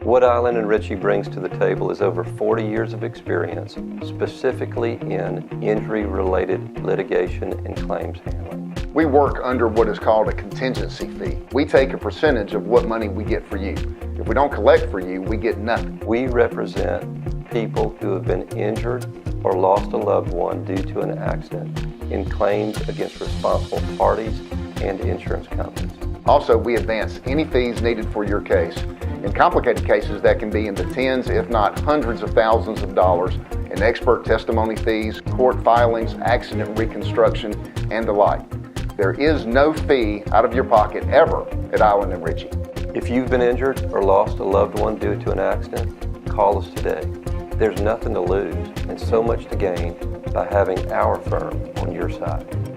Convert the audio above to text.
What Island and Ritchie brings to the table is over 40 years of experience, specifically in injury-related litigation and claims handling. We work under what is called a contingency fee. We take a percentage of what money we get for you. If we don't collect for you, we get nothing. We represent people who have been injured or lost a loved one due to an accident in claims against responsible parties and insurance companies. Also, we advance any fees needed for your case. In complicated cases, that can be in the tens, if not hundreds of thousands of dollars in expert testimony fees, court filings, accident reconstruction, and the like. There is no fee out of your pocket ever at Island and Ritchie. If you've been injured or lost a loved one due to an accident, call us today. There's nothing to lose and so much to gain by having our firm on your side.